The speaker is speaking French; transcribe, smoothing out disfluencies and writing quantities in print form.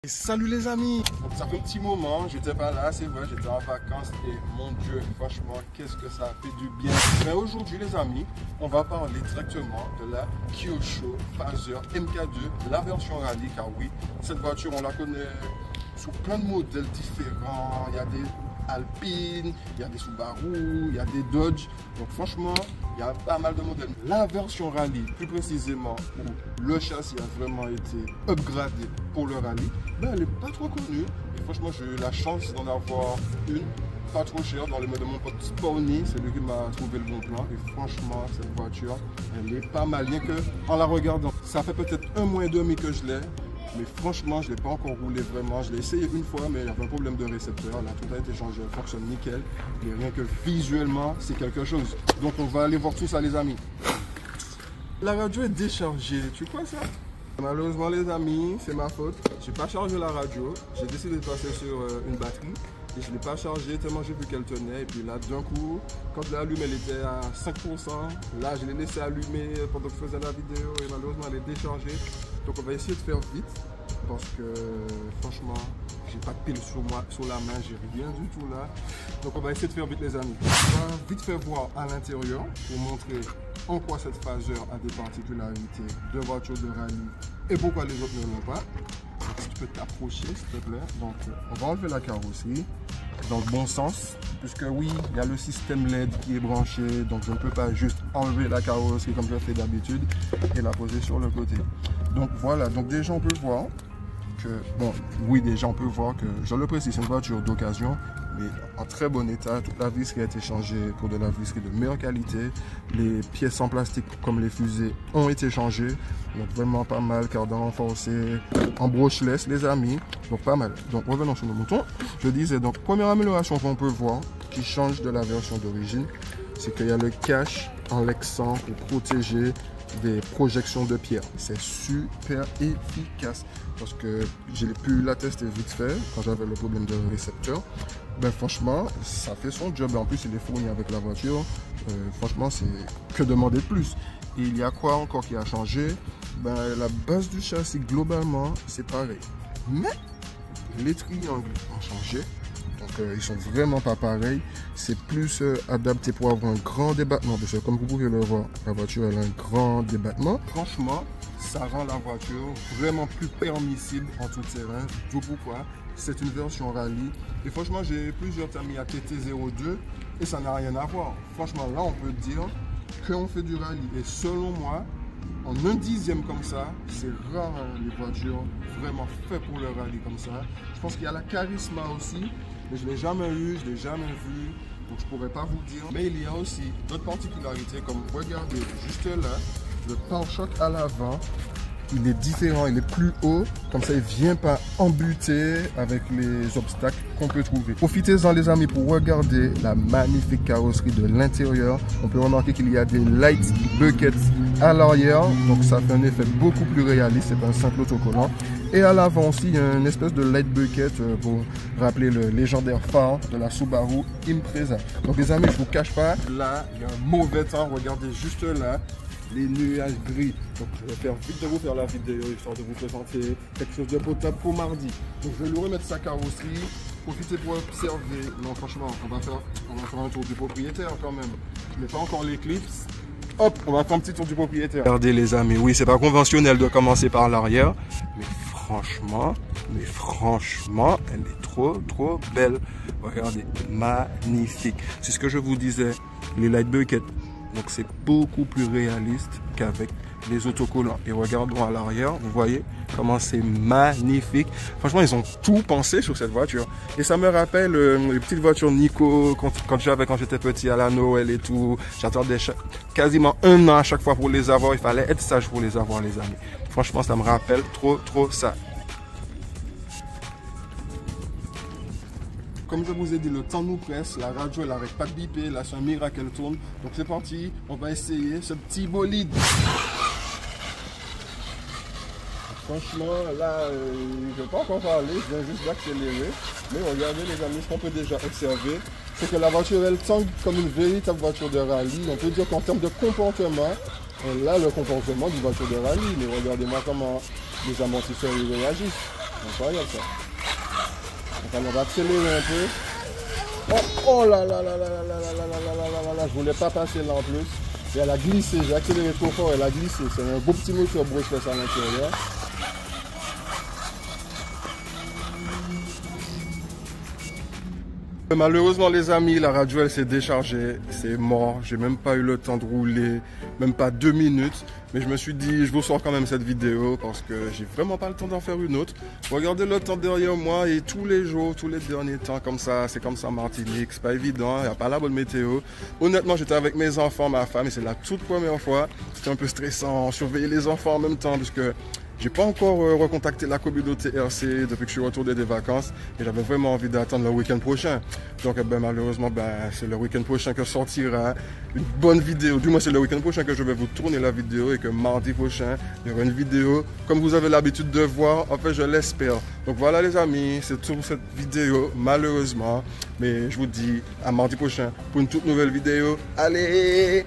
Et salut les amis! Donc ça fait un petit moment, j'étais pas là, c'est vrai, j'étais en vacances et mon Dieu, franchement, qu'est-ce que ça fait du bien. Mais aujourd'hui les amis, on va parler directement de la Kyosho Phaser MK2, la version rallye, car oui, cette voiture on la connaît sous plein de modèles différents, il y a des Alpine, il y a des Subaru, il y a des Dodge, donc franchement, il y a pas mal de modèles. La version rallye, plus précisément, où le châssis a vraiment été upgradé pour le rallye, ben, elle n'est pas trop connue. Et franchement, j'ai eu la chance d'en avoir une, pas trop chère, dans les mains de mon pote Spawny, c'est lui qui m'a trouvé le bon plan. Et franchement, cette voiture, elle est pas mal, bien que en la regardant, ça fait peut-être un mois et demi que je l'ai. Mais franchement, je ne l'ai pas encore roulé vraiment. Je l'ai essayé une fois, mais il y avait un problème de récepteur. Là, tout a été changé, elle fonctionne nickel. Et rien que visuellement, c'est quelque chose. Donc, on va aller voir tout ça, les amis. La radio est déchargée. Tu crois ça? Malheureusement, les amis, c'est ma faute. Je n'ai pas chargé la radio. J'ai décidé de passer sur une batterie. Et je ne l'ai pas chargée tellement j'ai vu qu'elle tenait. Et puis là, d'un coup, quand je l'ai allumée, elle était à 5%. Là, je l'ai laissé allumer pendant que je faisais la vidéo. Et malheureusement, elle est déchargée. Donc on va essayer de faire vite parce que franchement j'ai pas de pile sur moi, sur la main, j'ai rien du tout là. Donc on va essayer de faire vite les amis. On va vite faire voir à l'intérieur pour montrer en quoi cette Phaser a des particularités de voiture de rallye et pourquoi les autres ne l'ont pas. Donc, si tu peux t'approcher s'il te plaît. Donc on va enlever la carrosserie dans le bon sens, puisque oui, il y a le système LED qui est branché, donc je ne peux pas juste enlever la carrosserie comme je fais d'habitude et la poser sur le côté. Donc voilà, donc déjà on peut voir que, bon, oui déjà on peut voir que, je le précise, c'est une voiture d'occasion, mais en très bon état. Toute la visserie a été changée pour de la visserie de meilleure qualité. Les pièces en plastique comme les fusées ont été changées, donc vraiment pas mal, cardan renforcé, en brocheless les amis, donc pas mal. Donc revenons sur nos moutons. Je disais, donc première amélioration qu'on peut voir qui change de la version d'origine, c'est qu'il y a le cache en lexan pour protéger des projections de pierre. C'est super efficace parce que j'ai pu la tester vite fait quand j'avais le problème de récepteur. Ben franchement, ça fait son job. En plus, il est fourni avec la voiture. Franchement, c'est que demander de plus. Et il y a quoi encore qui a changé? Ben, la base du châssis, globalement, c'est pareil. Mais les triangles ont changé. Donc, ils sont vraiment pas pareils. C'est plus adapté pour avoir un grand débattement. Parce que comme vous pouvez le voir, la voiture elle a un grand débattement. Franchement, ça rend la voiture vraiment plus permissible en tout terrain. D'où pourquoi c'est une version rallye. Et franchement, j'ai plusieurs tamis à TT02 et ça n'a rien à voir. Franchement, là, on peut dire qu'on fait du rallye. Et selon moi, en un dixième comme ça, c'est rare hein, les voitures vraiment faites pour le rallye comme ça. Je pense qu'il y a la Charisma aussi, mais je ne l'ai jamais eu, je ne l'ai jamais vu, donc je ne pourrais pas vous dire. Mais il y a aussi d'autres particularités, comme regardez juste là, le pare-choc à l'avant, il est différent, il est plus haut, comme ça il ne vient pas embuter avec les obstacles qu'on peut trouver. Profitez-en les amis pour regarder la magnifique carrosserie de l'intérieur. On peut remarquer qu'il y a des light buckets à l'arrière, donc ça fait un effet beaucoup plus réaliste, c'est un simple autocollant. Et à l'avant aussi, il y a une espèce de light bucket pour rappeler le légendaire phare de la Subaru Impreza. Donc les amis, je ne vous cache pas, là, il y a un mauvais temps, regardez juste là. Les nuages gris. Donc je vais faire vite de vous faire la vidéo histoire de vous présenter quelque chose de potable pour mardi. Donc je vais lui remettre sa carrosserie. Profitez pour observer. Non franchement, on va faire un tour du propriétaire quand même. Je n'ai pas encore l'éclipse. Hop, on va faire un petit tour du propriétaire. Regardez les amis, oui c'est pas conventionnel de commencer par l'arrière. Mais franchement, elle est trop belle. Regardez, magnifique. C'est ce que je vous disais, les light buckets. Donc c'est beaucoup plus réaliste qu'avec les autocollants. Et regardons à l'arrière, vous voyez comment c'est magnifique. Franchement, ils ont tout pensé sur cette voiture. Et ça me rappelle les petites voitures Nico quand j'étais petit à la Noël et tout. J'attendais quasiment un an à chaque fois pour les avoir. Il fallait être sage pour les avoir les amis. Franchement, ça me rappelle trop ça. Comme je vous ai dit, le temps nous presse, la radio elle n'arrête pas de biper, là c'est un miracle qu'elle tourne. Donc c'est parti, on va essayer ce petit bolide. Franchement là, je ne vais pas encore parler, je viens juste d'accélérer. Mais regardez les amis, ce qu'on peut déjà observer, c'est que la voiture elle tangue comme une véritable voiture de rallye. On peut dire qu'en termes de comportement, elle a le comportement d'une voiture de rallye. Mais regardez-moi comment les amortisseurs ils réagissent. Incroyable ça. Donc on va accélérer un peu. Oh là là là là là là là là là là là là, je voulais pas passer là en plus. Et elle a glissé, j'ai accéléré trop fort, elle a glissé. C'est un beau petit moteur brushless à l'intérieur. Malheureusement les amis, la radio elle s'est déchargée, c'est mort, j'ai même pas eu le temps de rouler, même pas 2 minutes, mais je me suis dit je vous sors quand même cette vidéo parce que j'ai vraiment pas le temps d'en faire une autre. Regardez le temps derrière moi et tous les jours, tous les derniers temps comme ça, c'est comme ça en Martinique, c'est pas évident, il n'y a pas la bonne météo. Honnêtement j'étais avec mes enfants, ma femme et c'est la toute première fois, c'était un peu stressant, surveiller les enfants en même temps puisque j'ai pas encore recontacté la communauté RC depuis que je suis retourné des vacances et j'avais vraiment envie d'attendre le week-end prochain. Donc malheureusement c'est le week-end prochain que sortira une bonne vidéo. Du moins c'est le week-end prochain que je vais vous tourner la vidéo et que mardi prochain il y aura une vidéo comme vous avez l'habitude de voir. En fait je l'espère. Donc voilà les amis, c'est tout pour cette vidéo malheureusement. Mais je vous dis à mardi prochain pour une toute nouvelle vidéo. Allez!